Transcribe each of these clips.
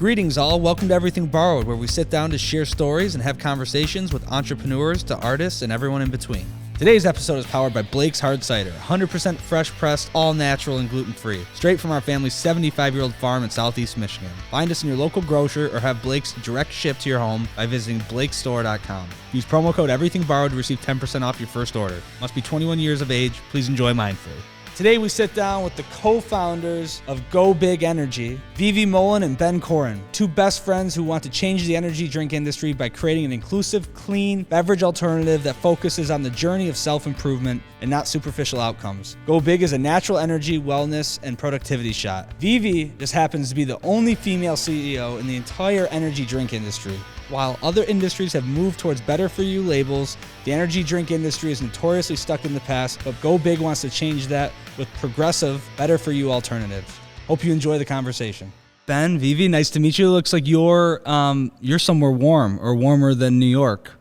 Greetings all, welcome to Everything Borrowed, where we sit down to share stories and have conversations with entrepreneurs to artists and everyone in between. Today's episode is powered by Blake's Hard Cider, 100% fresh pressed, all natural and gluten-free, straight from our family's 75-year-old farm in Southeast Michigan. Find us in your local grocer or have Blake's direct ship to your home by visiting blakestore.com. Use promo code EverythingBorrowed to receive 10% off your first order. Must be 21 years of age. Please enjoy mindfully. Today we sit down with the co-founders of Go Big Energy, Vivi Mullen and Ben Koren, two best friends who want to change the energy drink industry by creating an inclusive, clean beverage alternative that focuses on the journey of self-improvement and not superficial outcomes. Go Big is a natural energy, wellness, and productivity shot. Vivi just happens to be the only female CEO in the entire energy drink industry. While other industries have moved towards better-for-you labels, the energy drink industry is notoriously stuck in the past, but Go Big wants to change that with progressive, better-for-you alternatives. Hope you enjoy the conversation. Ben, Vivi, nice to meet you. Looks like you're somewhere warm or warmer than New York.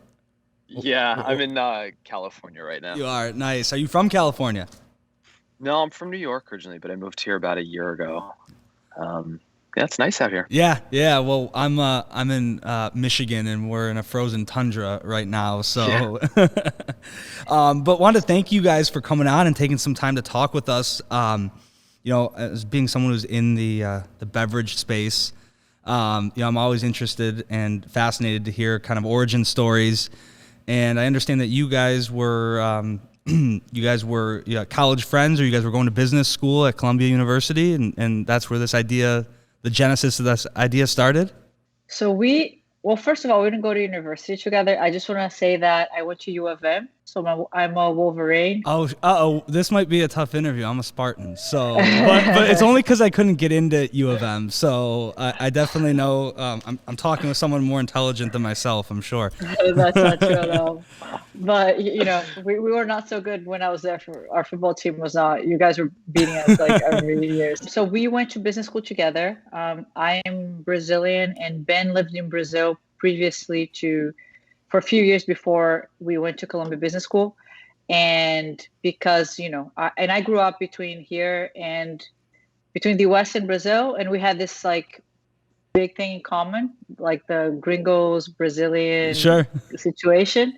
Yeah, I'm in California right now. You are? Nice. Are you from California? No, I'm from New York originally, but I moved here about a year ago. Yeah, it's nice out here. Yeah. Well, I'm in Michigan, and we're in a frozen tundra right now. So, yeah. But wanted to thank you guys for coming on and taking some time to talk with us. As being someone who's in the beverage space, I'm always interested and fascinated to hear kind of origin stories. And I understand that you guys were college friends, or you guys were going to business school at Columbia University, and that's where the genesis of this idea started? So first of all, we didn't go to university together. I just want to say that I went to U of M, so I'm a Wolverine. Oh, this might be a tough interview. I'm a Spartan, so but it's only because I couldn't get into U of M. So I definitely know I'm talking with someone more intelligent than myself, I'm sure. That's not true at all. But we were not so good when I was there. Our football team was not. You guys were beating us like every year. So we went to business school together. I am Brazilian, and Ben lived in Brazil previously for a few years before we went to Columbia Business School. And because I grew up between the US and Brazil, and we had this like big thing in common, like the gringos Brazilian situation.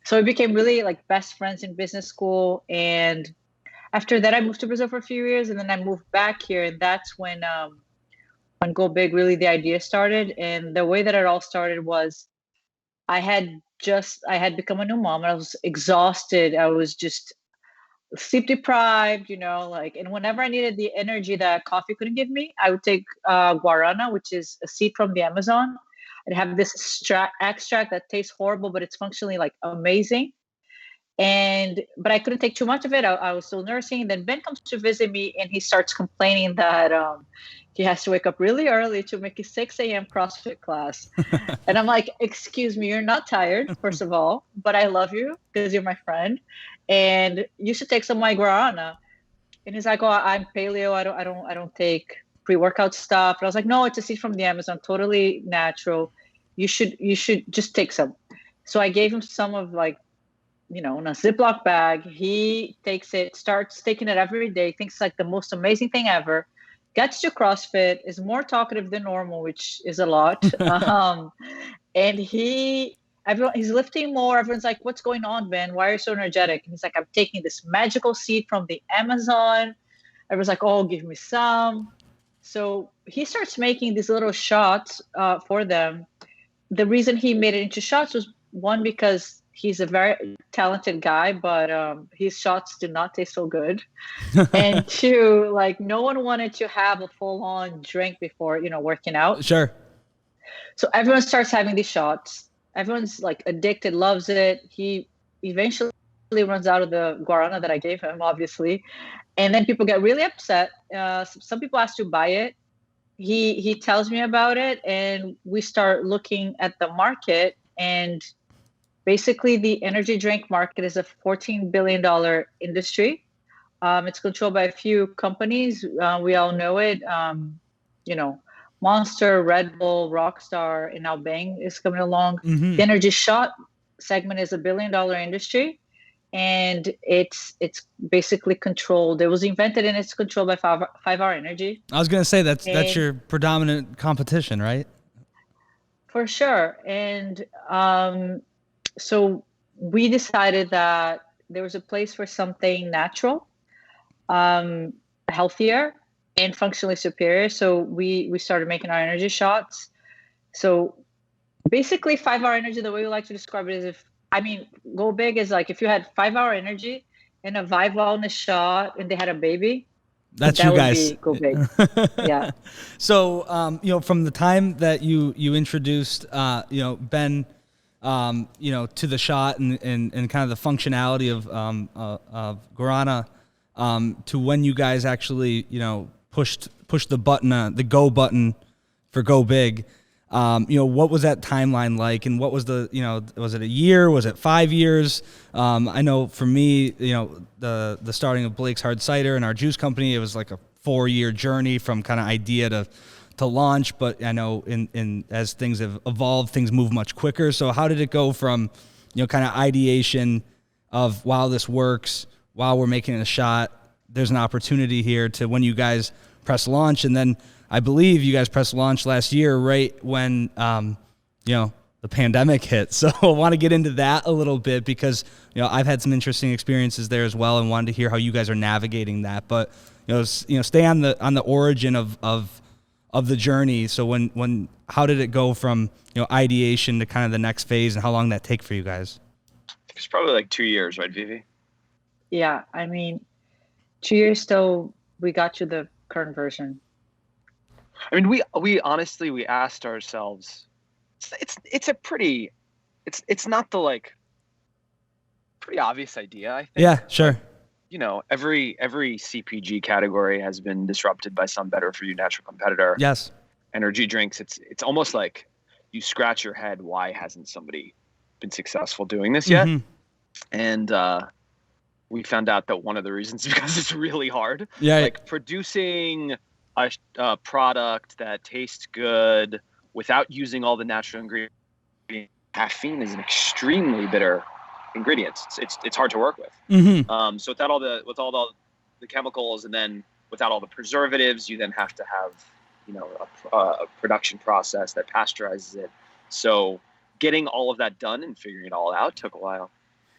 So we became really like best friends in business school. And after that, I moved to Brazil for a few years, and then I moved back here. And that's when Go Big, really the idea started. And the way that it all started was I had become a new mom, and I was exhausted. I was just sleep deprived, and whenever I needed the energy that coffee couldn't give me, I would take guarana, which is a seed from the Amazon. I'd have this extract that tastes horrible, but it's functionally like amazing. But I couldn't take too much of it. I was still nursing. Then Ben comes to visit me, and he starts complaining that he has to wake up really early to make a 6 a.m. CrossFit class. And I'm like, excuse me, you're not tired, first of all, but I love you because you're my friend, and you should take some of my guarana. And he's like, oh, I'm paleo. I don't take pre-workout stuff. And I was like, no, it's a seed from the Amazon, totally natural. You should just take some. So I gave him some of in a Ziploc bag. He takes it, starts taking it every day, thinks it's like the most amazing thing ever, gets to CrossFit, is more talkative than normal, which is a lot. And he's lifting more. Everyone's like, what's going on, Ben? Why are you so energetic? And he's like, I'm taking this magical seed from the Amazon. Everyone's like, oh, give me some. So he starts making these little shots for them. The reason he made it into shots was, one, because he's a very talented guy, but his shots did not taste so good. And two, no one wanted to have a full-on drink before, working out. Sure. So everyone starts having these shots. Everyone's addicted, loves it. He eventually runs out of the guarana that I gave him, obviously. And then people get really upset. Some people ask to buy it. He tells me about it, and we start looking at the market. And basically, the energy drink market is a $14 billion industry. It's controlled by a few companies. We all know it. Monster, Red Bull, Rockstar, and now Bang is coming along. Mm-hmm. The energy shot segment is $1 billion industry. and it's basically controlled. It was invented and it's controlled by 5 Hour Energy. I was gonna say that's And your predominant competition, right? for sure. And so we decided that there was a place for something natural, um, healthier, and functionally superior. So we started making our energy shots. So basically, 5 Hour Energy, the way we like to describe it is Go Big is like if you had 5 Hour Energy and a Vive Wellness shot and they had a baby, That's that you would guys. be Go Big. Yeah. So, from the time that you introduced, Ben, to the shot and kind of the functionality of Guarana, to when you guys actually, pushed the button, the go button for Go Big. What was that timeline like, and what was was it a year? Was it 5 years? I know for me, the starting of Blake's Hard Cider and our juice company, it was like a 4-year journey from kind of idea to launch. But I know in as things have evolved, things move much quicker. So how did it go from, kind of ideation of, wow, this works, wow, we're making a shot, there's an opportunity here, to when you guys press launch? And then I believe you guys pressed launch last year, right when, the pandemic hit. So I want to get into that a little bit because, I've had some interesting experiences there as well, and wanted to hear how you guys are navigating that. But, stay on the origin of the journey. So how did it go from, ideation to kind of the next phase, and how long did that take for you guys? It's probably like 2 years, right, Vivi? Yeah. 2 years till we got to the current version. We honestly, we asked ourselves, it's not the pretty obvious idea, I think. Yeah, sure. Every CPG category has been disrupted by some better for you natural competitor. Yes. Energy drinks, it's almost like you scratch your head, why hasn't somebody been successful doing this yet? Mm-hmm. And we found out that one of the reasons is because it's really hard. Yeah. Like producing a product that tastes good without using all the natural ingredients. Caffeine is an extremely bitter ingredient. It's hard to work with. Mm-hmm. So with all the chemicals, and then without all the preservatives, you then have to have a production process that pasteurizes it. So getting all of that done and figuring it all out took a while.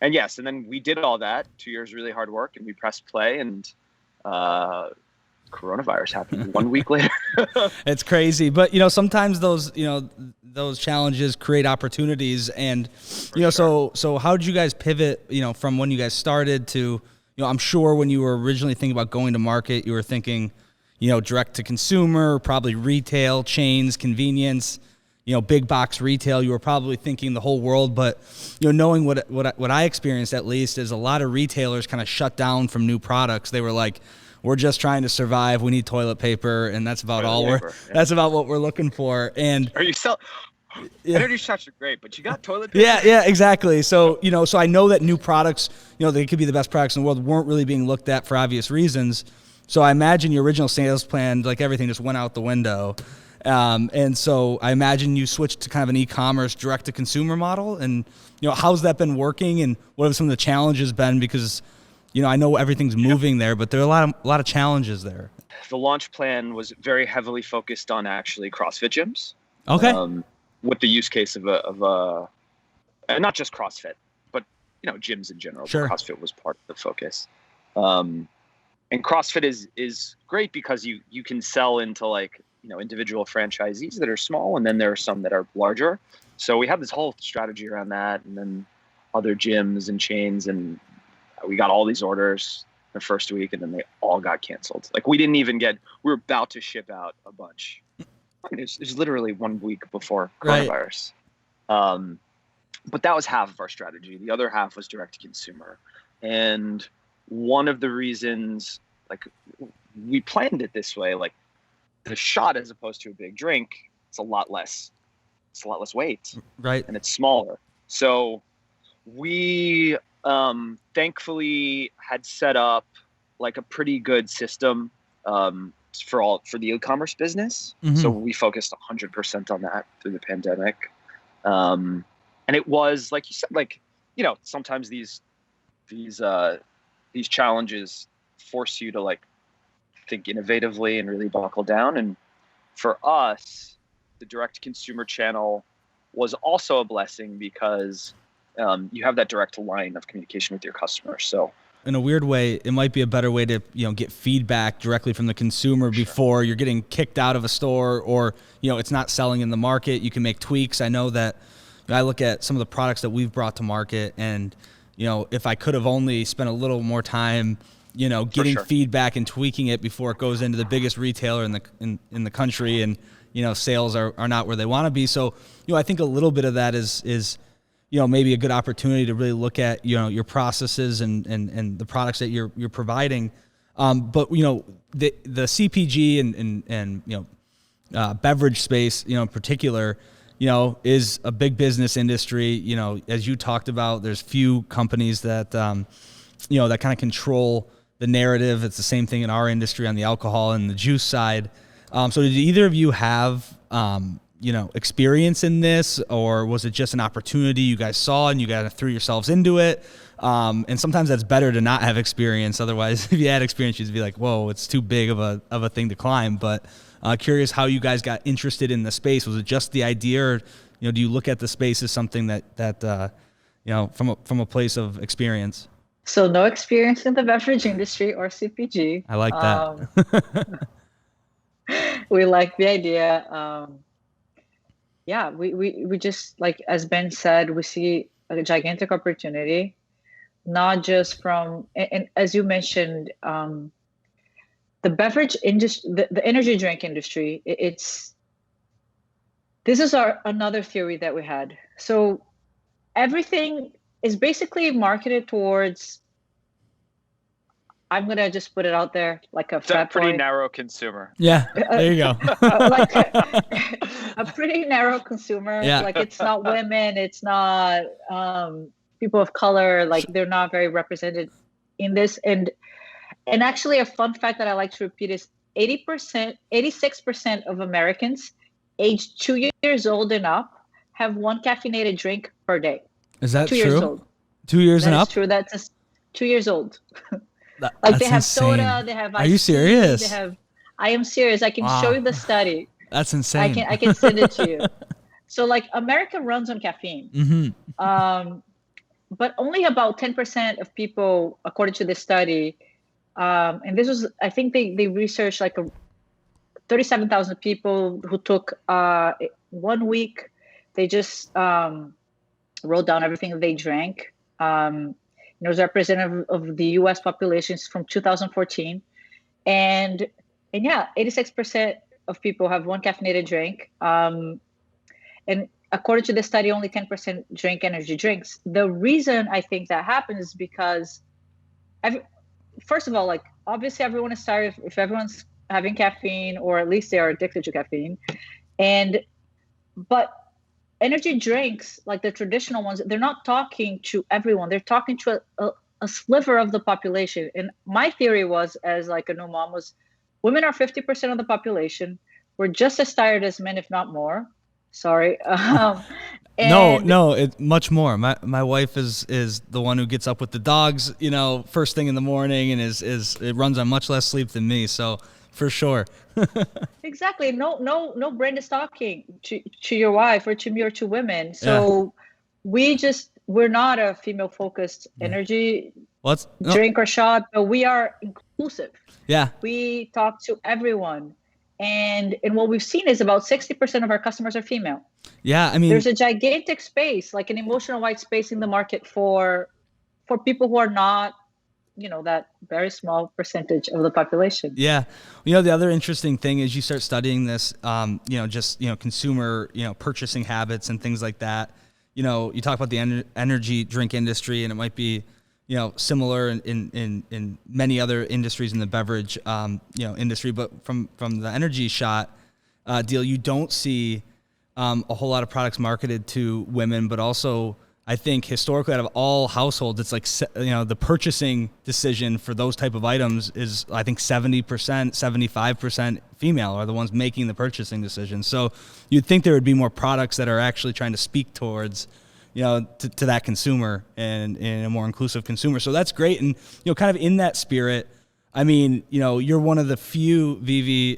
And yes, and then we did all that. 2 years really hard work, and we pressed play, and coronavirus happened 1 week later. It's crazy, but sometimes those challenges create opportunities, and sure. So how did you guys pivot, from when you guys started to, I'm sure when you were originally thinking about going to market, you were thinking, direct to consumer, probably retail chains, convenience, big box retail. You were probably thinking the whole world, but knowing what I experienced, at least, is a lot of retailers kind of shut down from new products. They were like, we're just trying to survive. We need toilet paper, and that's about that's about what we're looking for. And are you energy shots are great, but you got toilet paper? Yeah, exactly. So, so I know that new products, they could be the best products in the world, weren't really being looked at for obvious reasons. So I imagine your original sales plan, like everything, just went out the window. And so I imagine you switched to kind of an e-commerce direct-to-consumer model. And, how's that been working, and what have some of the challenges been? Because, I know everything's moving there, but there are a lot of challenges there. The launch plan was very heavily focused on actually CrossFit gyms. Okay. With the use case of and not just CrossFit, but gyms in general. Sure. CrossFit was part of the focus. And CrossFit is great because you can sell into individual franchisees that are small, and then there are some that are larger. So we had this whole strategy around that, and then other gyms and chains, and we got all these orders the first week, and then they all got canceled. We were about to ship out a bunch. It was literally 1 week before coronavirus. Right. But that was half of our strategy. The other half was direct to consumer. And one of the reasons, we planned it this way, the shot as opposed to a big drink, it's a lot less weight. Right. And it's smaller. So we thankfully had set up a pretty good system for the e-commerce business. Mm-hmm. So we focused 100% on that through the pandemic. And it was, like you said, sometimes these these challenges force you to like think innovatively and really buckle down. And for us, the direct consumer channel was also a blessing because you have that direct line of communication with your customers. So in a weird way, it might be a better way to, get feedback directly from the consumer before you're getting kicked out of a store or, it's not selling in the market. You can make tweaks. I know that I look at some of the products that we've brought to market and, if I could have only spent a little more time, getting feedback and tweaking it before it goes into the biggest retailer in the country and, sales are not where they want to be. So, I think a little bit of that is maybe a good opportunity to really look at, your processes and the products that you're providing. But, the CPG and beverage space, in particular, is a big business industry. As you talked about, there's few companies that, that kind of control the narrative. It's the same thing in our industry on the alcohol and the juice side. So did either of you have, experience in this, or was it just an opportunity you guys saw and you guys threw yourselves into it? And sometimes that's better to not have experience. Otherwise, if you had experience, you'd be like, whoa, it's too big of a thing to climb. But curious how you guys got interested in the space. Was it just the idea, or, do you look at the space as something that from a place of experience? So no experience in the beverage industry or CPG. I like that. We like the idea. We just, like, as Ben said, we see a gigantic opportunity, not just from, and as you mentioned, the beverage industry, the energy drink industry, this is another theory that we had. So everything is basically marketed towards, I'm going to just put it out there, like a fat pretty boy. Narrow consumer. Yeah, there you go. Like a pretty narrow consumer. Yeah. Like, it's not women, it's not people of color, like they're not very represented in this. And actually a fun fact that I like to repeat is 86% of Americans aged 2 years old and up have one caffeinated drink per day. Is that 2 true? years old. 2 years and up? That's true. That's 2 years old. That's they have insane. soda, they have ice. Are you serious? I am serious. I can show you the study. That's insane. I can send it to you. So, like, America runs on caffeine. Mm-hmm. But only about 10% of people, according to this study, and this was, I think they researched like 37,000 people who took 1 week. They just wrote down everything that they drank. It was representative of the U.S. populations from 2014, and 86% of people have one caffeinated drink. And according to the study, only 10% drink energy drinks. The reason I think that happens is because, first of all, like, obviously everyone is tired if everyone's having caffeine, or at least they are addicted to caffeine. But energy drinks, like the traditional ones, they're not talking to everyone. They're talking to a sliver of the population. And my theory was, as like a new mom, was women are 50% of the population. We're just as tired as men, if not more. Sorry. No, it's much more. My wife is the one who gets up with the dogs, first thing in the morning, and it runs on much less sleep than me. So for sure. Exactly. No brand is talking to your wife or to me or to women. So we're not a female focused energy drink or shot, but we are inclusive. Yeah. We talk to everyone. And what we've seen is about 60% of our customers are female. Yeah. I mean, there's a gigantic space, like an emotional white space in the market for people who are not, that very small percentage of the population. Yeah. The other interesting thing is you start studying this, consumer, purchasing habits and things like that. You talk about the energy drink industry, and it might be, similar in many other industries in the beverage, industry, but from the energy shot deal, you don't see a whole lot of products marketed to women, but also, I think historically out of all households, it's like, the purchasing decision for those type of items is, I think 70%, 75% female are the ones making the purchasing decision. So you'd think there would be more products that are actually trying to speak towards, to that consumer and a more inclusive consumer. So that's great. And, kind of in that spirit, I mean, you're one of the few Vivi,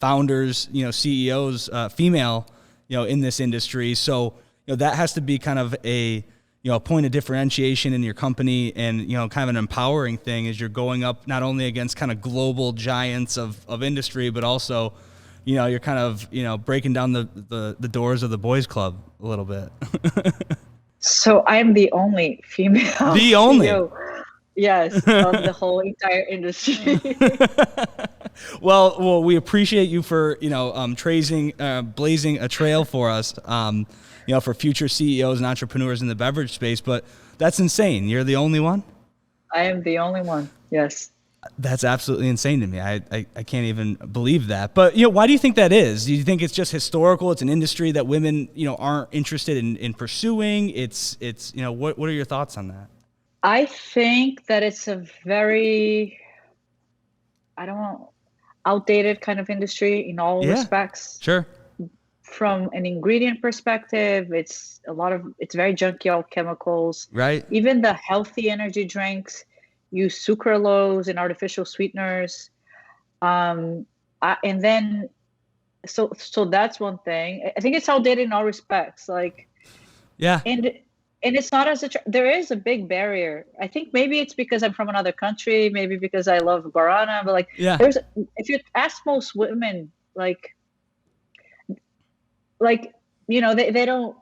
founders, CEOs, female, in this industry. So, that has to be kind of a point of differentiation in your company and, kind of an empowering thing as you're going up not only against kind of global giants of industry, but also, you're kind of, breaking down the doors of the boys club a little bit. So I'm the only female. The only. CEO, yes, of the whole entire industry. Well, we appreciate you for, blazing a trail for us, for future CEOs and entrepreneurs in the beverage space. But that's insane. You're the only one? I am the only one. Yes. That's absolutely insane to me. I can't even believe that. But, why do you think that is? Do you think it's just historical? It's an industry that women, aren't interested in pursuing. It's what are your thoughts on that? I think that it's a very, outdated kind of industry in all respects. Sure. From an ingredient perspective, it's very junky, all chemicals. Right. Even the healthy energy drinks use sucralose and artificial sweeteners. And then, so that's one thing. I think it's outdated in all respects. Yeah. And it's not there is a big barrier. I think maybe it's because I'm from another country, maybe because I love guarana, but if you ask most women, they don't,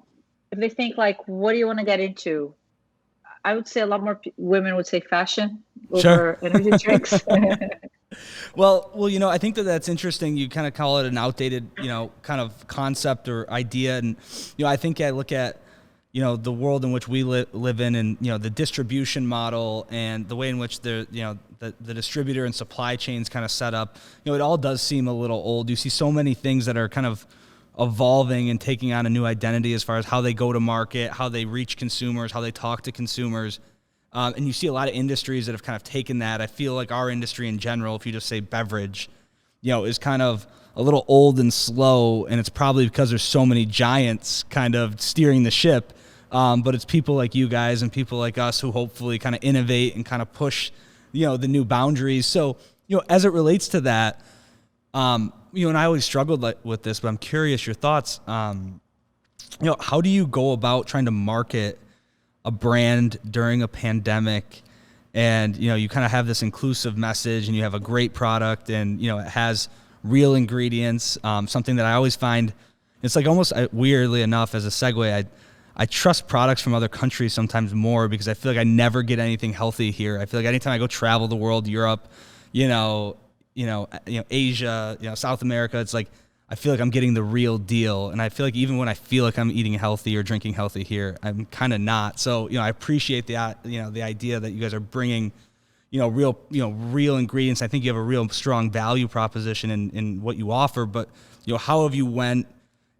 if they think what do you want to get into? I would say a lot more women would say fashion over energy drinks. Well, I think that's interesting. You kind of call it an outdated, kind of concept or idea. And, I think I look at, the world in which we live in and, the distribution model and the way in which the distributor and supply chains kind of set up, it all does seem a little old. You see so many things that are kind of evolving and taking on a new identity as far as how they go to market, how they reach consumers, how they talk to consumers. And you see a lot of industries that have kind of taken that. I feel like our industry in general, if you just say beverage, is kind of a little old and slow. And it's probably because there's so many giants kind of steering the ship. But it's people like you guys and people like us who hopefully kind of innovate and kind of push, the new boundaries. So, as it relates to that, and I always struggled with this, but I'm curious your thoughts. How do you go about trying to market a brand during a pandemic? And, you kind of have this inclusive message and you have a great product and, it has real ingredients. Something that I always find, it's like almost weirdly enough as a segue, I trust products from other countries sometimes more because I feel like I never get anything healthy here. I feel like anytime I go travel the world, Europe, Asia, South America, it's like I feel like I'm getting the real deal. And I feel like even when I feel like I'm eating healthy or drinking healthy here, I'm kind of not. So, I appreciate the idea that you guys are bringing, real ingredients. I think you have a real strong value proposition in what you offer, but, how have you went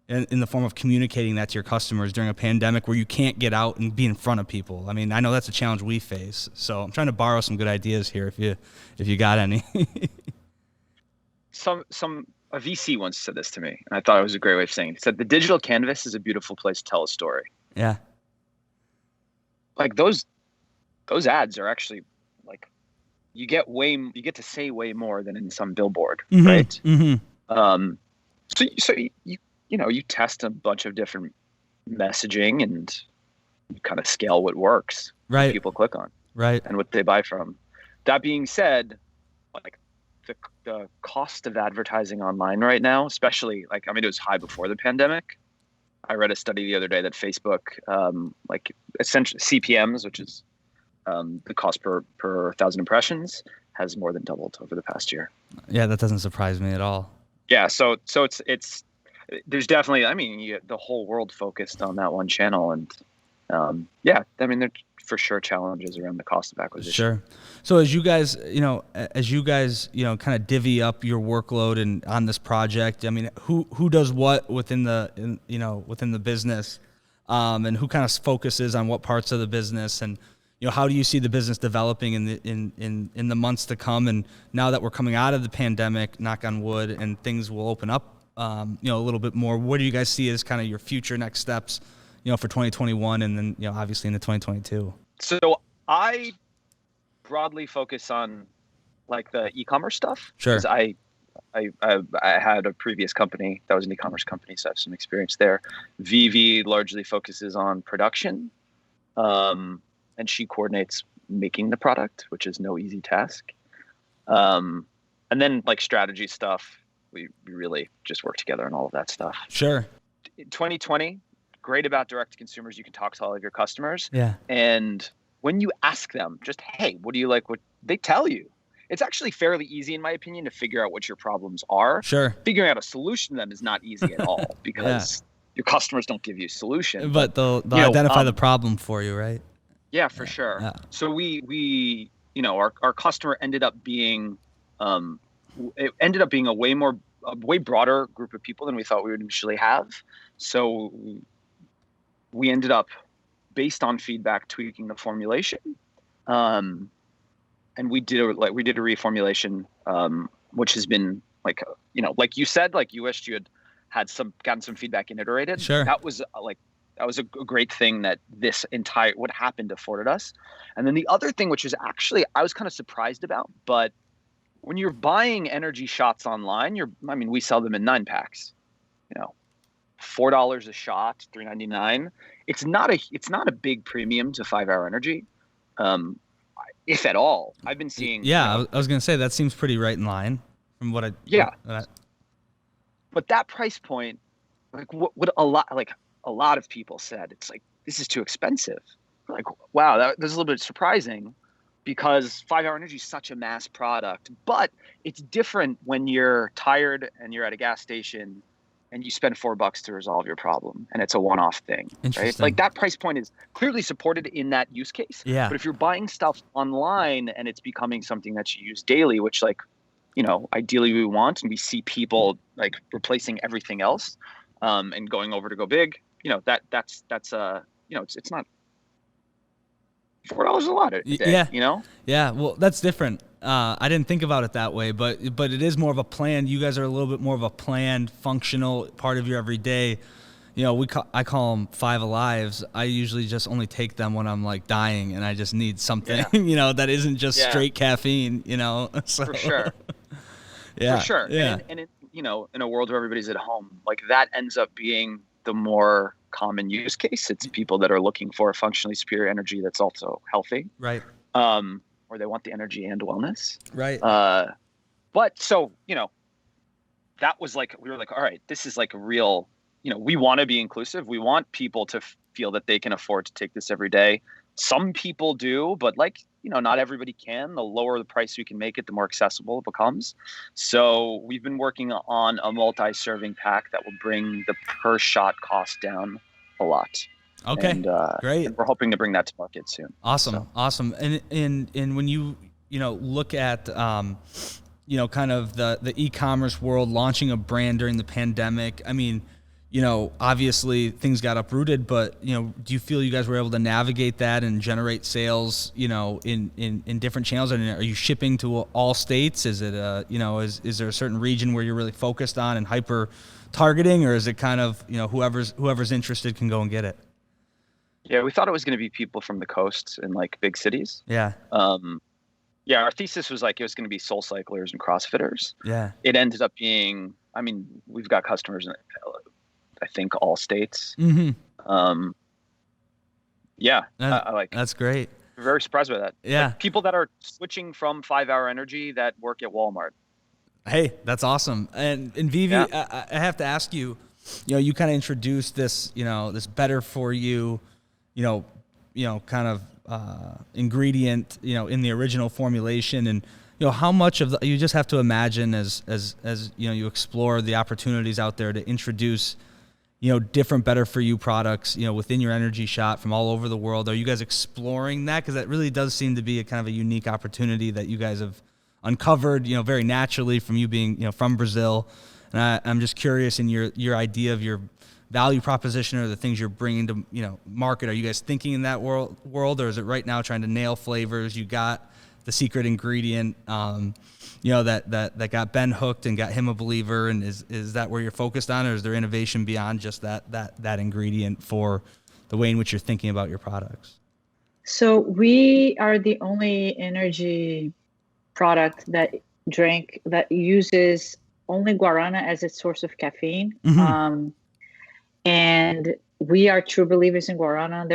in the form of communicating that to your customers during a pandemic where you can't get out and be in front of people? I mean, I know that's a challenge we face. So I'm trying to borrow some good ideas here if you got any. A VC once said this to me, and I thought it was a great way of saying it. He said, the digital canvas is a beautiful place to tell a story. Yeah. Those ads are actually you get to say way more than in some billboard, right? Mm-hmm. So you test a bunch of different messaging and you kind of scale what works, right? What people click on, right, and what they buy from. That being said, the cost of advertising online right now, especially it was high before the pandemic. I read a study the other day that Facebook, essentially CPMs, which is the cost per 1,000 impressions, has more than doubled over the past year. Yeah, that doesn't surprise me at all. Yeah, so it's there's definitely, the whole world focused on that one channel, and there's for sure challenges around the cost of acquisition. Sure. So as you guys, kind of divvy up your workload and on this project, who does what within the business, and who kind of focuses on what parts of the business, and how do you see the business developing in the months to come? And now that we're coming out of the pandemic, knock on wood, and things will open up, a little bit more. What do you guys see as kind of your future next steps, for 2021 and then, obviously into 2022? So I broadly focus on like the e-commerce stuff. Sure. Because I had a previous company that was an e-commerce company, so I have some experience there. Vivi largely focuses on production, and she coordinates making the product, which is no easy task. And then like strategy stuff, we really just work together on all of that stuff. Sure. 2020, great about direct to consumers. You can talk to all of your customers. Yeah. And when you ask them just, hey, what do you like? What they tell you, it's actually fairly easy, in my opinion, to figure out what your problems are. Sure. Figuring out a solution to them is not easy at all because your customers don't give you a solution. But they'll identify the problem for you, right? Yeah, for sure. Yeah. So we our customer ended up being a way broader group of people than we thought we would initially have. So we ended up, based on feedback, tweaking the formulation. And we did a reformulation, which has been like you said, like you wished you had gotten some feedback and iterated. Sure. That was a great thing that what happened afforded us. And then the other thing, which is actually I was kind of surprised about, but when you're buying energy shots online, we sell them in 9-packs, $4 a shot, $3.99. It's not a big premium to 5-Hour Energy, if at all. I've been seeing. Yeah, I was gonna say that seems pretty right in line from what I. Yeah. But that price point, like what a lot of people said, it's like, this is too expensive. Like, wow, that's a little bit surprising. Because 5-Hour Energy is such a mass product, but it's different when you're tired and you're at a gas station and you spend $4 to resolve your problem, and it's a one-off thing, right? Like that price point is clearly supported in that use case. Yeah. But if you're buying stuff online and it's becoming something that you use daily, which ideally we want, and we see people like replacing everything else, and going over to go big, that's it's not. $4 a lot a day, Yeah, well, that's different. I didn't think about it that way, but it is more of a plan. You guys are a little bit more of a planned, functional part of your everyday. I call them 5 Alives. I usually just only take them when I'm like dying and I just need something, that isn't just straight caffeine, So. For sure. Yeah. For sure. Yeah. And in a world where everybody's at home, like that ends up being the more common use case. It's people that are looking for a functionally superior energy that's also healthy. Right. Or they want the energy and wellness. Right. But so, that was like, we were like, all right, this is like a real, we want to be inclusive. We want people to feel that they can afford to take this every day. Some people do, but not everybody can. The lower the price we can make it, the more accessible it becomes. So we've been working on a multi-serving pack that will bring the per shot cost down a lot. Okay, and, great. And we're hoping to bring that to market soon. Awesome. And when you look at kind of the e-commerce world, launching a brand during the pandemic, obviously things got uprooted, but, do you feel you guys were able to navigate that and generate sales, in different channels? And are you shipping to all states? Is it, is there a certain region where you're really focused on and hyper targeting, or is it kind of, whoever's interested can go and get it? Yeah, we thought it was going to be people from the coast and like big cities. Yeah. Our thesis was like, it was going to be soul cyclers and CrossFitters. Yeah. It ended up being, we've got customers in, I think, all states. Mm-hmm. That's great. We're very surprised by that. Yeah. Like people that are switching from 5-Hour Energy that work at Walmart. Hey, that's awesome. And Vivi, I have to ask you, you kind of introduced this, this better for you, kind of ingredient, in the original formulation, and how much of you just have to imagine as you explore the opportunities out there to introduce different better for you products within your energy shot from all over the world. Are you guys exploring that? Because that really does seem to be a kind of a unique opportunity that you guys have uncovered very naturally from you being from Brazil. And I'm just curious in your idea of your value proposition or the things you're bringing to market. Are you guys thinking in that world, or is it right now trying to nail flavors? You got the secret ingredient, that got Ben hooked and got him a believer, and is that where you're focused on, or is there innovation beyond just that ingredient for the way in which you're thinking about your products? So we are the only energy product that uses only guarana as its source of caffeine. And we are true believers in guarana.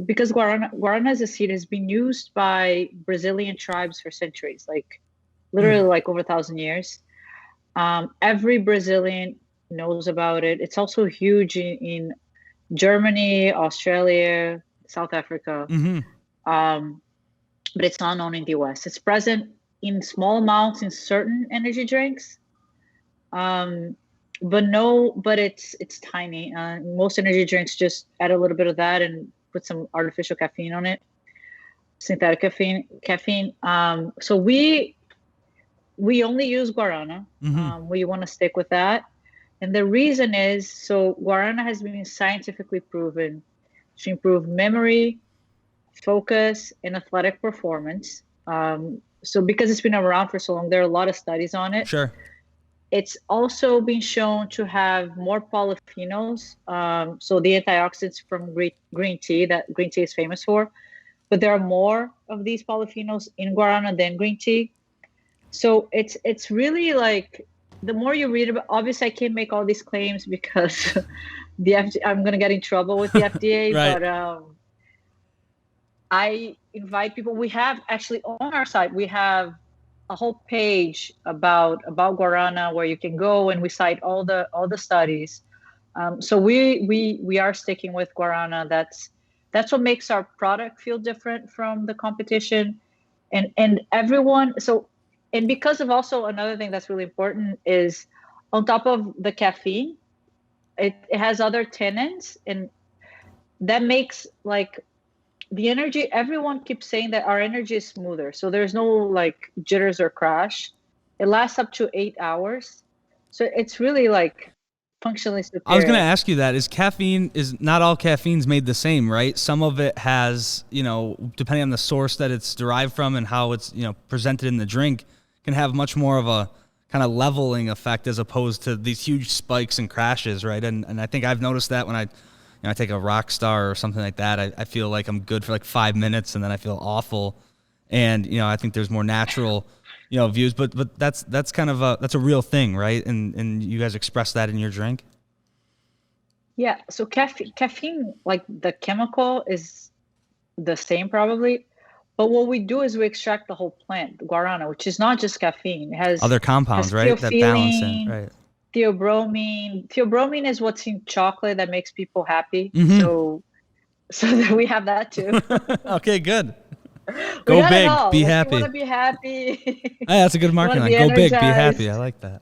Because guarana as a seed has been used by Brazilian tribes for centuries, like literally like over 1,000 years. Every Brazilian knows about it. It's also huge in Germany, Australia, South Africa. But it's not known in the US. It's present in small amounts in certain energy drinks. But it's tiny. Most energy drinks just add a little bit of that and put some artificial caffeine on it, synthetic caffeine. So we only use guarana. We want to stick with that. And the reason is, so guarana has been scientifically proven to improve memory, focus, and athletic performance. So because it's been around for so long, there are a lot of studies on it. Sure. It's also been shown to have more polyphenols, so the antioxidants from green tea that green tea is famous for. But there are more of these polyphenols in guarana than green tea. So it's really like, the more you read about, obviously I can't make all these claims because I'm going to get in trouble with the FDA, right. But I invite people. We have actually on our site, we have a whole page about guarana where you can go and we cite all the studies. So we are sticking with guarana. That's what makes our product feel different from the competition, and everyone. And because of also another thing that's really important is, on top of the caffeine, it has other tannins, and that makes like the energy. Everyone keeps saying that our energy is smoother, so there's no like jitters or crash. It lasts up to 8 hours, so it's really like functionally superior. I was going to ask you that. Is not all caffeine's made the same, right? Some of it has, depending on the source that it's derived from and how it's, presented in the drink, can have much more of a kind of leveling effect as opposed to these huge spikes and crashes, right? And I think I've noticed that when I take a rock star or something like that, I feel like I'm good for like 5 minutes and then I feel awful. And, I think there's more natural, views, but that's kind of that's a real thing, right? And you guys express that in your drink? Yeah. So caffeine, like the chemical is the same probably, but what we do is we extract the whole plant, the guarana, which is not just caffeine. It has other compounds, right? That balance it, right? Theobromine. Theobromine is what's in chocolate that makes people happy. Mm-hmm. So that we have that too. Okay, good. Go big, be happy. You want to be happy. Hey, that's a good marketing line. Go big, be happy. I like that.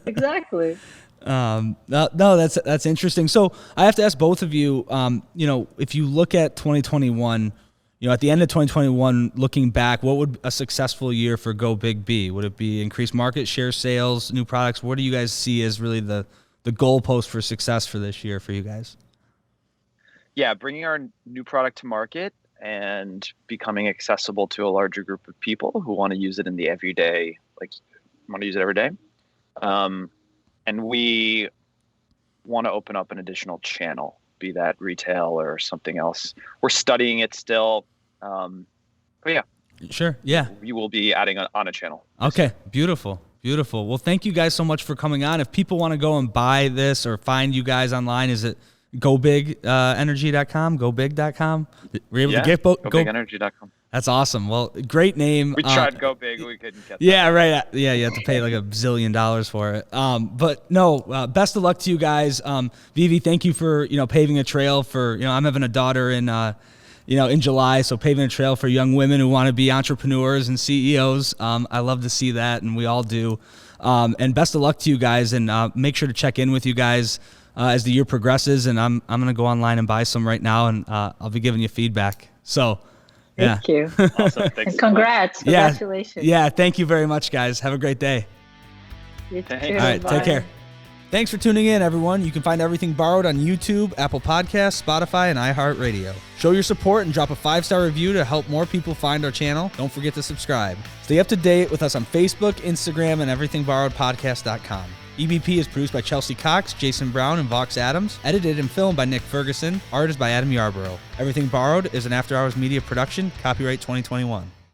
Exactly. No, that's interesting. So I have to ask both of you, if you look at 2021, at the end of 2021, looking back, what would a successful year for Go Big be? Would it be increased market share, sales, new products? What do you guys see as really the goalpost for success for this year for you guys? Yeah, bringing our new product to market and becoming accessible to a larger group of people who want to use it in the everyday, want to use it every day. And we want to open up an additional channel, be that retail or something else. We're studying it still. But yeah. Sure. Yeah. We will be adding on a channel. Okay. Beautiful. Beautiful. Well, thank you guys so much for coming on. If people want to go and buy this or find you guys online, is it gobigenergy.com, gobig.com? Were you able to get gobigenergy.com. That's awesome. Well, great name. We tried Go Big. We couldn't get that. Yeah, right. Yeah, you have to pay like $1 zillion for it. But no, best of luck to you guys. Vivi, thank you for, paving a trail for, I'm having a daughter in July, so paving a trail for young women who want to be entrepreneurs and CEOs. I love to see that, and we all do. And best of luck to you guys, and make sure to check in with you guys as the year progresses. And I'm going to go online and buy some right now, and I'll be giving you feedback. So. Thank you. Awesome. Thanks. And congrats. So Congratulations. Yeah. Thank you very much, guys. Have a great day. You too. All right. Bye. Take care. Thanks for tuning in, everyone. You can find Everything Borrowed on YouTube, Apple Podcasts, Spotify, and iHeartRadio. Show your support and drop a 5-star review to help more people find our channel. Don't forget to subscribe. Stay up to date with us on Facebook, Instagram, and everythingborrowedpodcast.com. EBP is produced by Chelsea Cox, Jason Brown, and Vox Adams. Edited and filmed by Nick Ferguson. Art is by Adam Yarborough. Everything Borrowed is an After Hours Media production. Copyright 2021.